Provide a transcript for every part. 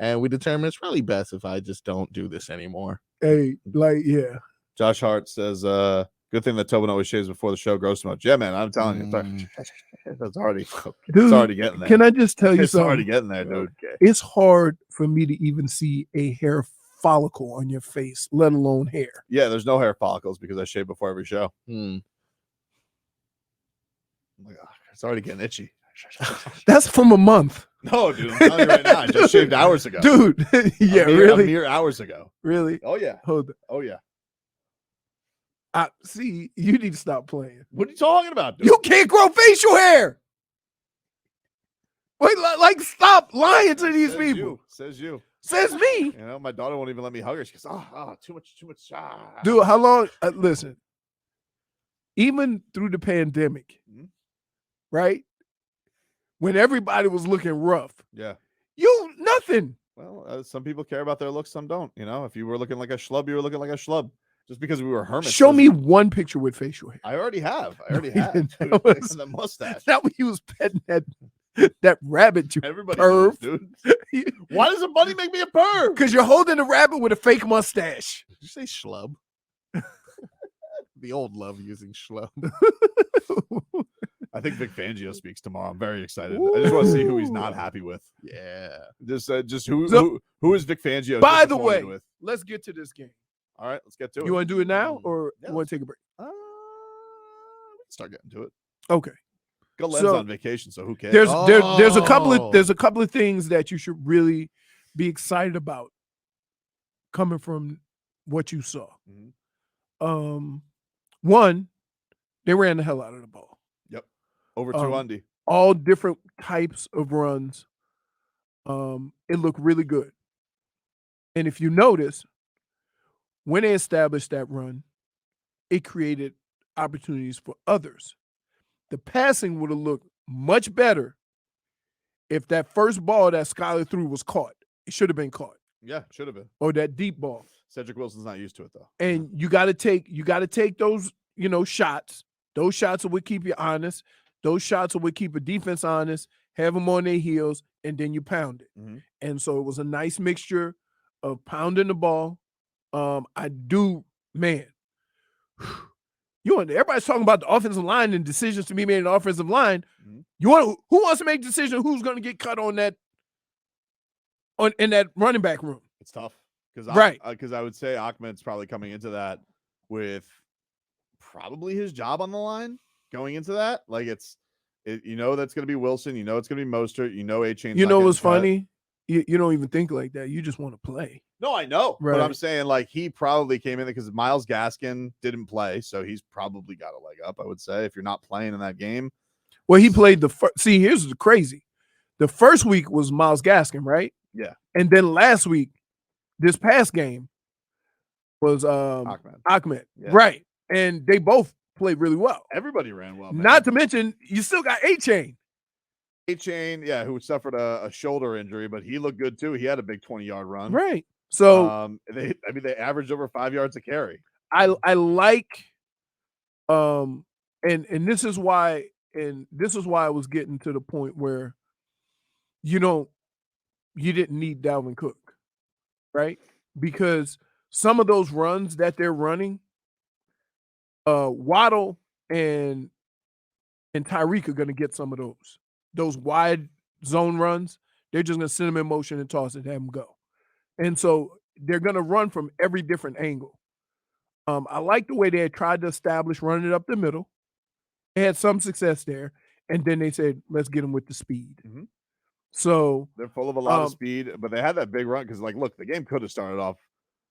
and we determined it's probably best if I just don't do this anymore. Hey, yeah. Josh Hart says, good thing that Tobin always shaves before the show. Gross much. Yeah, man, I'm telling you. That's already, dude, it's already getting there. Can I just tell you it's something? already getting there, dude. Okay. It's hard for me to even see a hair follicle on your face, let alone hair. Yeah, there's no hair follicles because I shave before every show. Hmm. Oh my God, it's already getting itchy. That's from a month. No, dude, I'm telling you right now. I just shaved hours ago. Dude, yeah, a mere hours ago. Really? Oh, yeah. Hold on. Oh, yeah. See, you need to stop playing. What are you talking about, dude? You can't grow facial hair. Wait, like stop lying to these people. Says you. Says me. You know, my daughter won't even let me hug her. She goes, too much. Dude, how long? Listen, even through the pandemic, right? When everybody was looking rough. Yeah. You, nothing. Well, some people care about their looks, some don't. You know, if you were looking like a schlub, you were looking like a schlub. Just because we were hermits. Show me one picture with facial hair. I already have. That mustache. That when he was petting that rabbit. You Everybody perv. Knows, dude. Why does a bunny make me a perv? Because you're holding a rabbit with a fake mustache. Did you say schlub? The old love using schlub. I think Vic Fangio speaks tomorrow. I'm very excited. Ooh. I just want to see who he's not happy with. Yeah. Just who is Vic Fangio? By the way, let's get to this game. All right, let's get to it. You want to do it now, or you want to take a break? We can start getting to it. Okay. Len's on vacation, so who cares? There's a couple of things that you should really be excited about coming from what you saw. Mm-hmm. One, they ran the hell out of the ball. Yep, over 200. All different types of runs. It looked really good. And if you notice, when they established that run, it created opportunities for others. The passing would have looked much better if that first ball that Skyler threw was caught. It should have been caught. Yeah, should have been. Or that deep ball. Cedric Wilson's not used to it though. And you got to take those, shots. Those shots will keep you honest. Those shots will keep a defense honest, have them on their heels, and then you pound it. Mm-hmm. And so it was a nice mixture of pounding the ball. Everybody's talking about the offensive line and decisions to be made in the offensive line. Mm-hmm. Who wants to make decisions? Who's going to get cut on that? In that running back room, it's tough because I would say Ahmed's probably coming into that with probably his job on the line going into that. Like that's going to be Wilson. You know it's going to be Mostert. You know A-Chain's. You know what's funny? You don't even think like that. You just want to play. No, I know. Right. But I'm saying like he probably came in because Myles Gaskin didn't play, so he's probably got a leg up. I would say if you're not playing in that game. Well, he played the first. See, here's the crazy. The first week was Myles Gaskin, right? Yeah. And then last week, this past game was Ahmed. Yeah. Right. And they both played really well. Everybody ran well. Man. Not to mention, you still got A-Chain. A-Chain, yeah, who suffered a shoulder injury, but he looked good too. He had a big 20-yard run. Right. So they averaged over 5 yards a carry. I like and this is why I was getting to the point where you didn't need Dalvin Cook, right? Because some of those runs that they're running, Waddle and Tyreek are going to get some of those wide zone runs. They're just going to send them in motion and toss it, have them go. And so they're going to run from every different angle. I like the way they had tried to establish running it up the middle. They had some success there. And then they said, let's get them with the speed. Mm-hmm. So they're full of a lot of speed, but they had that big run because, look, the game could have started off.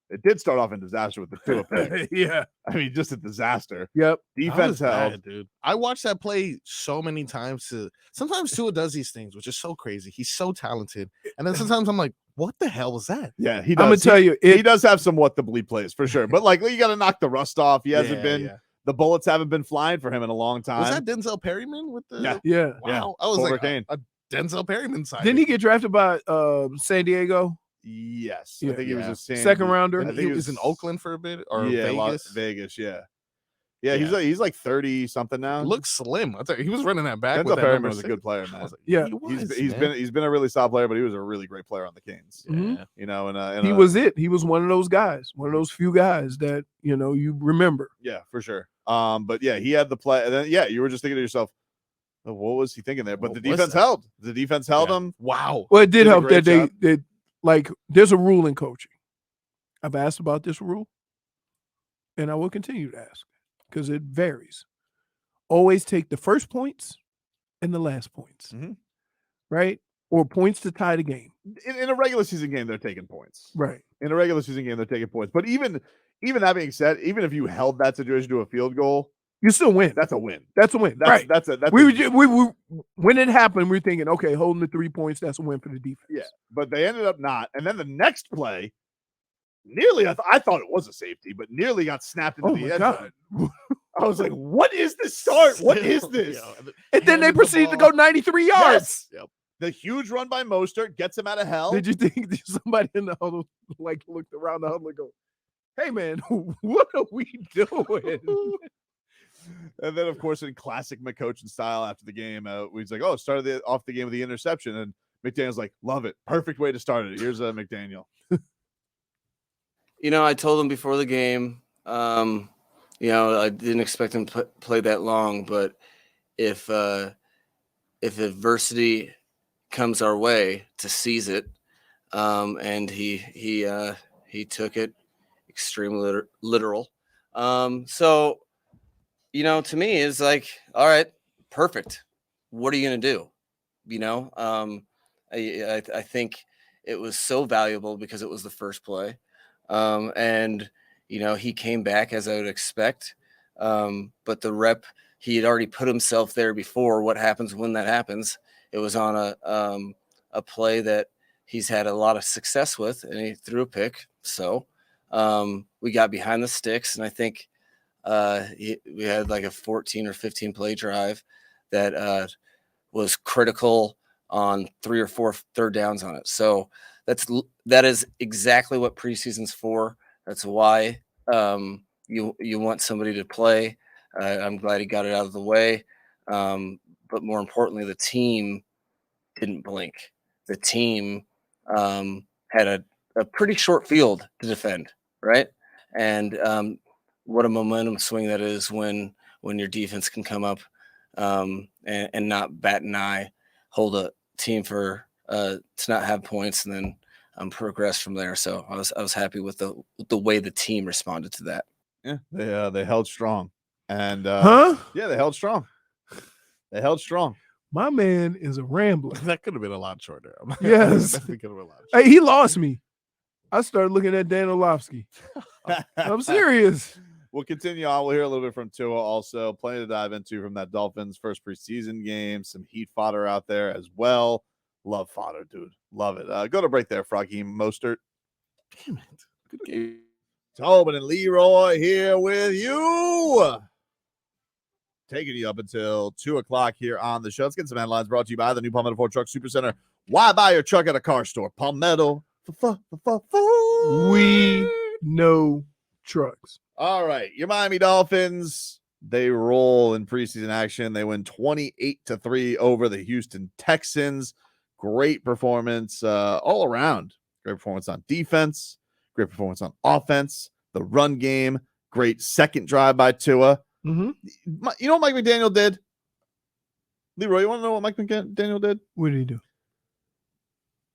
It did start off in disaster with the Tua pick. Yeah, I mean, just a disaster. Yep, defense held, dude. I watched that play so many times. Sometimes Tua does these things, which is so crazy. He's so talented, and then sometimes I'm like, what the hell was that? Yeah, he does. I'm gonna tell you, he does have some what the bleep plays for sure. But you got to knock the rust off. He hasn't been. Yeah. The bullets haven't been flying for him in a long time. Was that Denzel Perryman with the? Yeah. Wow, I was like a Denzel Perryman side. Didn't he get drafted by San Diego? Yes, yeah. I think he was a second rounder. I think he was in Oakland for a bit, or Vegas. Vegas, yeah. Yeah, Yeah. he's like 30 something now. Looks slim. I tell you, he was running that back Denzel with that Perryman number was a 6. good player, I man. was like, Yeah. He's been a really solid player, but he was a really great player on the Canes. Yeah. You know, and He was it. He was one of those guys, one of those few guys that you remember. Yeah, for sure. But yeah, he had the play, and then you were just thinking to yourself, oh, what was he thinking there? But What the was defense that? held. The defense held Yeah. him. Wow. Well, it did Did a help great that job. they like. There's a rule in coaching. I've asked about this rule, and I will continue to ask because it varies. Always take the first points and the last points, Mhm. right? Or points to tie the game. In a regular season game, they're taking points. Right. In a regular season game, they're taking points. But even that being said, even if you held that situation to a field goal, You still win. that's a win. That's a win. That's right. that's we when it happened, we were thinking, okay, holding the 3 points, that's a win for the defense. yeah. But they ended up not. And then the next play, nearly I thought it was a safety, but nearly got snapped into Oh the my end God. zone. I was like, what is this start? What is this? And then they Handed the proceeded to ball. go 93 yards. Yes. The huge run by Mostert gets him out of hell. Did you think somebody in the huddle looked around the huddle and go, hey man, what are we doing? And then, of course, in classic McCochin style, after the game, he's like, "Oh, started off the game with the interception," and McDaniel's like, "Love it, perfect way to start it." Here's McDaniel. I told him before the game. I didn't expect him to play that long, but if adversity comes our way, to seize it, and he took it extremely literal. So. To me, is like, all right, perfect. What are you going to do? I think it was so valuable because it was the first play. And he came back as I would expect. But the rep, he had already put himself there before. What happens when that happens? It was on a play that he's had a lot of success with, and he threw a pick. So we got behind the sticks, and I think we had like a 14 or 15 play drive that was critical on 3 or 4 third downs on it. So that is exactly what preseason's for. That's why you want somebody to play. I'm glad he got it out of the way. But more importantly, the team didn't blink. The team had a pretty short field to defend, right? And what a momentum swing that is when your defense can come up and not bat an eye, hold a team for to not have points, and then progress from there. So I was happy with the way the team responded to that. Yeah, they held strong, and Huh? they held strong. They held strong. My man is a rambler. That could have been a lot shorter. Yes. Definitely could have been a lot Hey, shorter. he lost me. I started looking at Dan Orlovsky. I'm serious. We'll continue on. We'll hear a little bit from Tua also. Plenty to dive into from that Dolphins first preseason game. Some heat fodder out there as well. Love fodder, dude. Love it. Go to break there, Froggy Mostert. Damn it. Good game. Tobin and Leroy here with you. Taking you up until 2 o'clock here on the show. Let's get some headlines brought to you by the new Palmetto Ford Truck Supercenter. Why buy your truck at a car store? Palmetto. We know trucks. All right, your Miami Dolphins, they roll in preseason action. They win 28-3 over the Houston Texans. Great performance all around. Great performance on defense. Great performance on offense. The run game. Great second drive by Tua. Mm-hmm. You know what Mike McDaniel did? Leroy, you want to know what Mike McDaniel did? What did he do?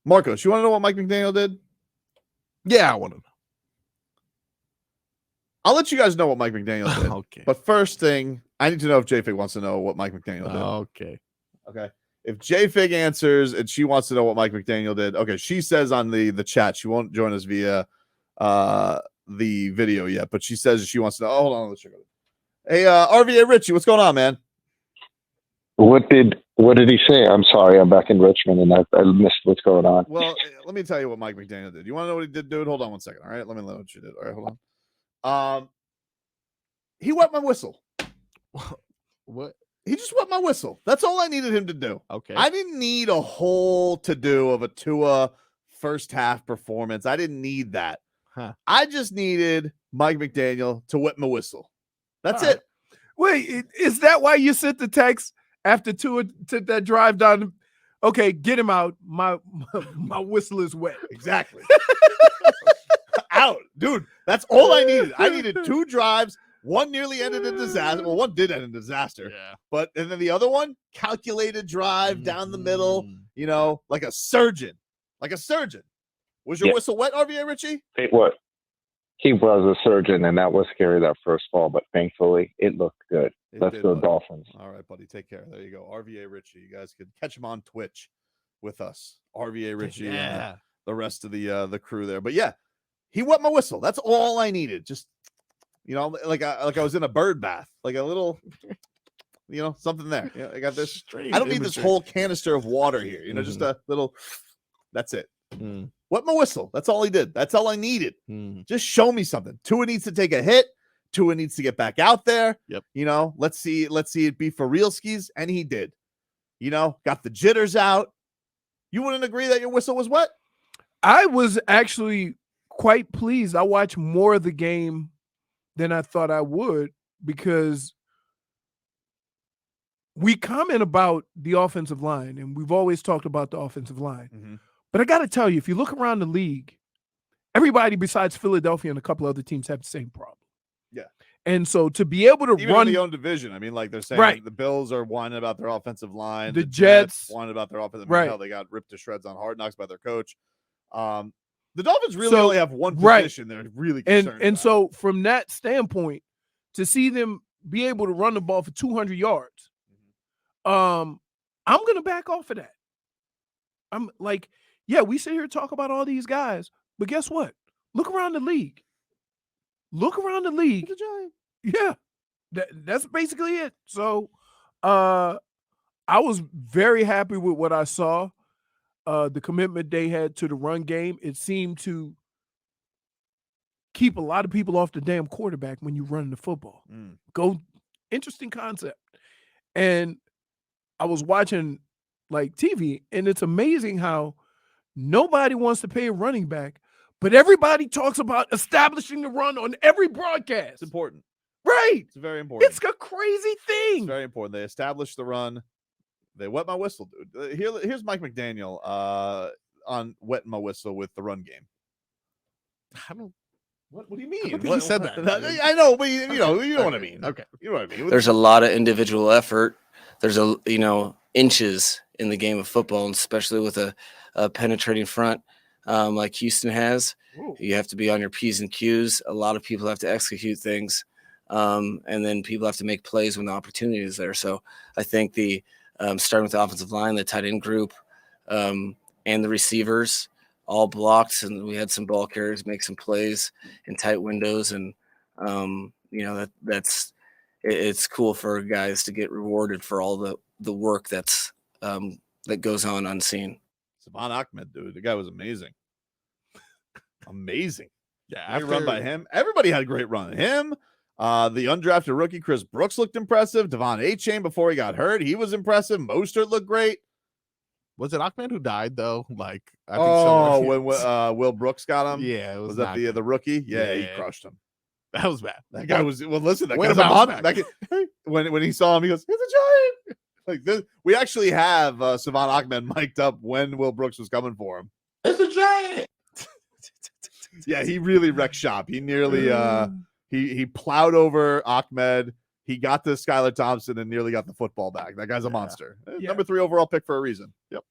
Marcos, you want to know what Mike McDaniel did? Yeah, I want to know. I'll let you guys know what Mike McDaniel did. Okay. But first thing, I need to know if J-Fig wants to know what Mike McDaniel did. Okay. Okay. If J-Fig answers and she wants to know what Mike McDaniel did, okay, she says on the chat, she won't join us via the video yet, but she says she wants to know. Oh, hold on, let's check it. Hey, RVA Richie, what's going on, man? What did he say? I'm sorry, I'm back in Richmond and I missed what's going on. Well, let me tell you what Mike McDaniel did. You want to know what he did, dude? Hold on one second. All right, let me know what you did. All right, hold on. He wet my whistle. What? He just wet my whistle. That's all I needed him to do. Okay. I didn't need a whole to-do of a Tua first half performance. I didn't need that. Huh. I just needed Mike McDaniel to wet my whistle. That's All right. it. Wait, is that why you sent the text after Tua took that drive down? Okay, get him out. My whistle is wet. Exactly. Out, dude. That's all I needed. I needed 2 drives. One nearly ended in disaster. Well, one did end in disaster. Yeah. And then the other one, calculated drive down the middle, like a surgeon. Like a surgeon. Was your whistle wet, RVA Richie? It was. He was a surgeon, and that was scary, that first fall, but thankfully it looked good. Let's go Dolphins. All right, buddy. Take care. There you go. RVA Richie. You guys could catch him on Twitch with us. RVA Richie and the rest of the crew there. But yeah, he wet my whistle. That's all I needed. Just, like I was in a bird bath, like a little, something there. Yeah, I got this. I don't need this whole canister of water here. Just a little. That's it. Wet my whistle. That's all he did. That's all I needed. Just show me something. Tua needs to take a hit. Tua needs to get back out there. Yep. Let's see it be for real skis. And he did. Got the jitters out. You wouldn't agree that your whistle was wet? I was actually quite pleased. I watched more of the game than I thought I would because we comment about the offensive line, and we've always talked about the offensive line. But I got to tell you, if you look around the league, everybody besides Philadelphia and a couple other teams have the same problem. Yeah. And so to be able to even run in the own division, I mean, like they're saying the Bills are whining about their offensive line. The Jets whining about their offensive line. Hell, they got ripped to shreds on Hard Knocks by their coach. The Dolphins really only have one position they're really concerned and so from that standpoint, to see them be able to run the ball for 200 yards, I'm going to back off of that. I'm like, yeah, we sit here and talk about all these guys, but guess what? Look around the league. Look around the league. Yeah, that's basically it. So I was very happy with what I saw. The commitment they had to the run game, it seemed to keep a lot of people off the damn quarterback when you run the football. Interesting concept. And I was watching like TV, and it's amazing how nobody wants to pay a running back, but everybody talks about establishing the run on every broadcast. It's important. Right. It's very important. It's a crazy thing. It's very important. They established the run. They wet my whistle, dude. Here's Mike McDaniel on wetting my whistle with the run game. I don't. What do you mean? He said that. I know, but you know what I mean. Okay. You know what I mean. There's a lot of individual effort. There's inches in the game of football, and especially with a penetrating front like Houston has. Ooh. You have to be on your P's and Q's. A lot of people have to execute things, and then people have to make plays when the opportunity is there. So I think the starting with the offensive line, the tight end group, and the receivers all blocked, and we had some ball carriers make some plays in tight windows, and it's cool for guys to get rewarded for all the work that goes on unseen. Savon Ahmed, dude, the guy was amazing. Amazing. Yeah, Great run by him. Everybody had a great run. Him, the undrafted rookie Chris Brooks looked impressive. Devon A-Chain before he got hurt, he was impressive. Mostert looked great. Was it Ahmed who died though? Like, I think when Will Brooks got him. Yeah, was that the rookie? Yeah, he crushed him. That was bad. That guy was listen. That Way guy's to a bounce monster. back. When he saw him, he goes, "It's a giant." Like this, we actually have Savon Ahmed mic'd up when Will Brooks was coming for him. It's a giant. Yeah, he really wrecked shop. He nearly he plowed over Ahmed. He got to Skylar Thompson and nearly got the football back. That guy's a monster. Yeah. Number 3 overall pick for a reason. Yep.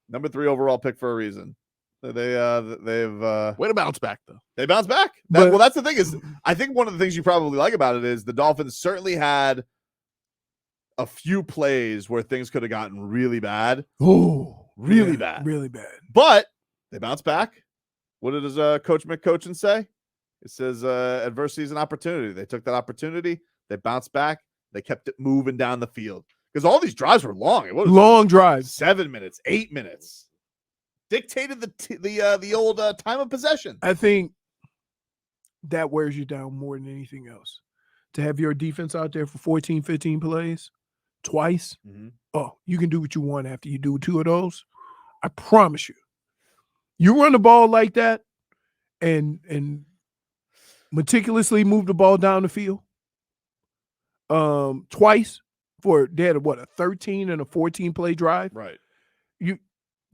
Number 3 overall pick for a reason. They've way to bounce back though. They bounced back. Well, that's the thing is, I think one of the things you probably like about it is the Dolphins certainly had a few plays where things could have gotten really bad. Oh, really bad. Really bad. But they bounced back. What does Coach McCoachin say? It says adversity is an opportunity. They took that opportunity. They bounced back. They kept it moving down the field. Because all these drives were long. It was long drives. 7 minutes, 8 minutes. Dictated the old time of possession. I think that wears you down more than anything else. To have your defense out there for 14, 15 plays twice. Mm-hmm. Oh, you can do what you want after you do 2 of those. I promise you. You run the ball like that and meticulously move the ball down the field. twice they had a 13 and a 14 play drive. Right.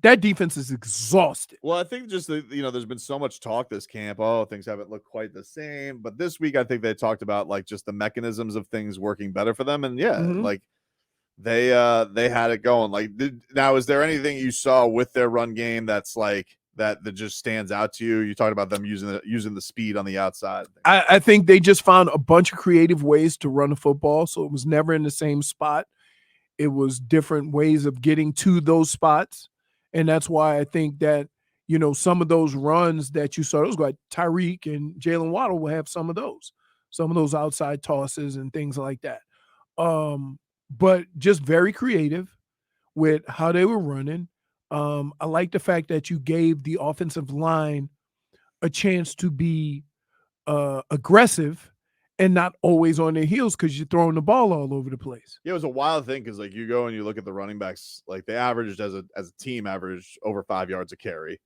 That defense is exhausted. Well, I think just there's been so much talk this camp. Oh, things haven't looked quite the same. But this week, I think they talked about like just the mechanisms of things working better for them. And yeah, like they had it going. Like now, is there anything you saw with their run game that's like that just stands out to you? You talked about them using the speed on the outside. I think they just found a bunch of creative ways to run the football, so it was never in the same spot. It was different ways of getting to those spots. And that's why I think that, some of those runs that you saw, those like Tyreek and Jalen Waddle will have some of those outside tosses and things like that. But just very creative with how they were running. I like the fact that you gave the offensive line a chance to be aggressive and not always on their heels because you're throwing the ball all over the place. Yeah, it was a wild thing because like you go and you look at the running backs, like they averaged as a team averaged over 5 yards a carry.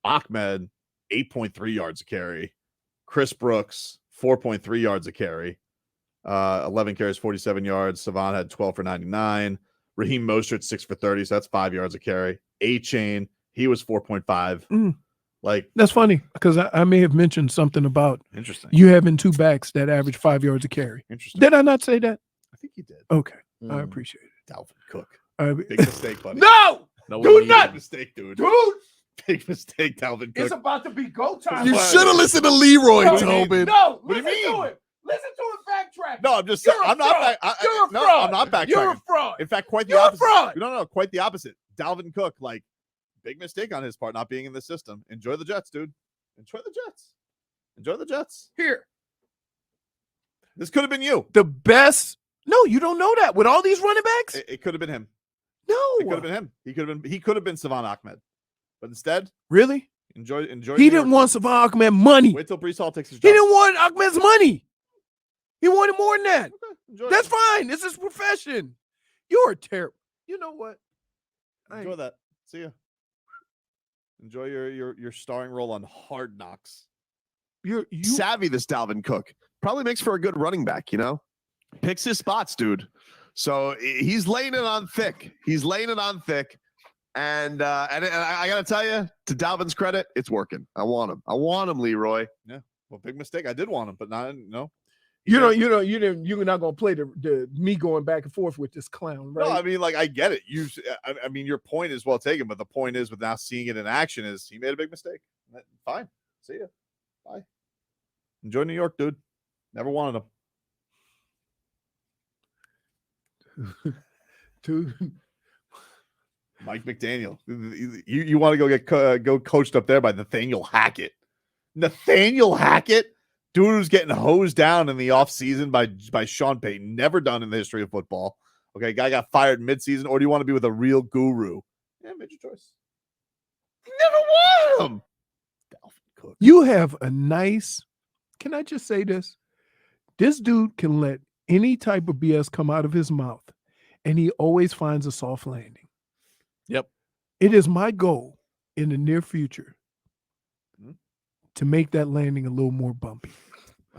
Ahmed 8.3 yards a carry. Chris Brooks 4.3 yards a carry. 11 carries, 47 yards. Savant had 12 for 99. Raheem Mostert 6 for 30, so that's 5 yards a carry. A-Chain, he was 4.5. Like that's funny because I may have mentioned something about interesting. You having two backs that average 5 yards a carry. Interesting. Did I not say that? I think you did. Okay, I appreciate it. Dalvin Cook. Big mistake, buddy. No, do not. Big mistake, dude. Big mistake, Dalvin Cook. It's about to be go time. You should have listened to Leroy, Tobin. No, what do you mean? Listen to it backtrack. No, I'm just saying. I'm not I'm not backtracking. You're a fraud. In fact, quite the You're opposite. a fraud. No, quite the opposite. Dalvin Cook, like, big mistake on his part not being in the system. Enjoy the Jets, dude. Enjoy the Jets. Enjoy the Jets. Here. This could have been you. The best. No, you don't know that. With all these running backs? It could have been him. No. It could have been him. He could have been Savant Ahmed. But instead, really? Enjoy. He didn't want Savant Ahmed money. Wait till Breece Hall takes his job. He didn't want Ahmed's money. He wanted more than that. Okay, that's fine. This is profession. You're terrible. You know what? Enjoy that. See ya. Enjoy your starring role on Hard Knocks. You savvy, this Dalvin Cook. Probably makes for a good running back, Picks his spots, dude. So he's laying it on thick. And I got to tell you, to Dalvin's credit, it's working. I want him, Leroy. Yeah. Well, big mistake. I did want him, but not, no. You're not gonna play the me going back and forth with this clown, right? No, I mean, like, I get it. I mean, your point is well taken, but the point is, with now seeing it in action, is he made a big mistake. Fine. See ya. Bye. Enjoy New York, dude. Never wanted him. Dude. Mike McDaniel. You want to go coached up there by Nathaniel Hackett. Nathaniel Hackett? Dude who's getting hosed down in the offseason by Sean Payton. Never done in the history of football. Okay, guy got fired midseason, or do you want to be with a real guru? Yeah, make your choice. You never want him. Dalvin Cook. You have a nice, can I just say this? This dude can let any type of BS come out of his mouth, and he always finds a soft landing. Yep. It is my goal in the near future to make that landing a little more bumpy.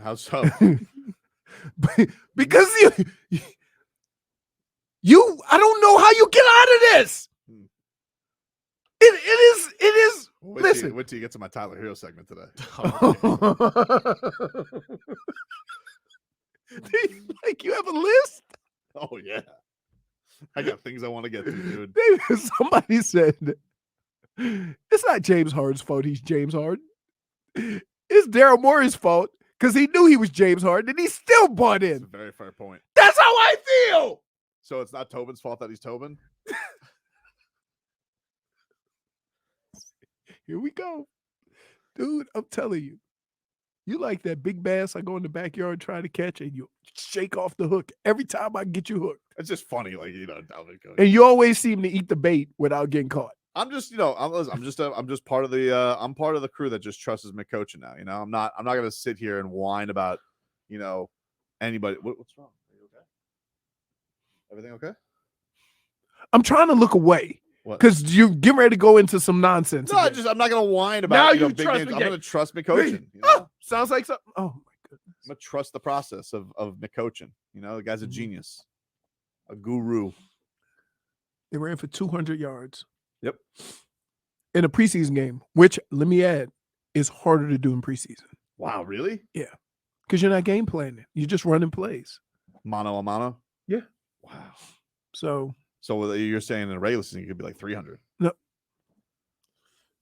How so? Because you I don't know how you get out of this. It is. Listen. Wait till you get to my Tyler Hero segment today. Like, you have a list? Oh yeah. I got things I want to get to, dude. Somebody said it's not James Harden's fault he's James Harden. It's Daryl Morey's fault because he knew he was James Harden and he still bought in. That's a very fair point. That's how I feel. So it's not Tobin's fault that he's Tobin? Here we go. Dude, I'm telling you. You like that big bass I go in the backyard and try to catch, and you shake off the hook every time I get you hooked. It's just funny, like, Dalvin Cook. And you always seem to eat the bait without getting caught. I'm just, I'm just part of the I'm part of the crew that just trusts me coaching now. I'm not gonna sit here and whine about, anybody. What's wrong? Are you okay? Everything okay? I'm trying to look away because you're getting ready to go into some nonsense. No, I'm not gonna whine about now big names. I'm gonna trust me coaching. Sounds like something. Oh my goodness. I'm gonna trust the process of McCoachin. You know, the guy's a genius, a guru. They ran for 200 yards. Yep. In a preseason game, which, let me add, is harder to do in preseason. Wow, really? Yeah. Because you're not game planning. You're just running plays. Mano a mano? Yeah. Wow. So you're saying in a regular season, it could be like 300. No.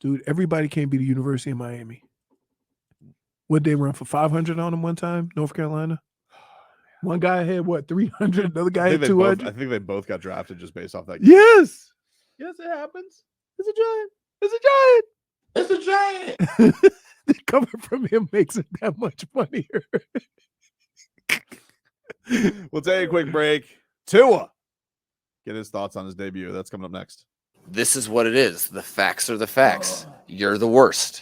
Dude, everybody can't be the University of Miami. Would they run for 500 on them one time, North Carolina? One guy had, 300? Another guy had 200? I think they both got drafted just based off that. Yes. Yes, it happens. It's a giant. It's a giant. It's a giant. Coming from him makes it that much funnier. We'll take a quick break. Tua. Get his thoughts on his debut. That's coming up next. This is what it is. The facts are the facts. You're the worst.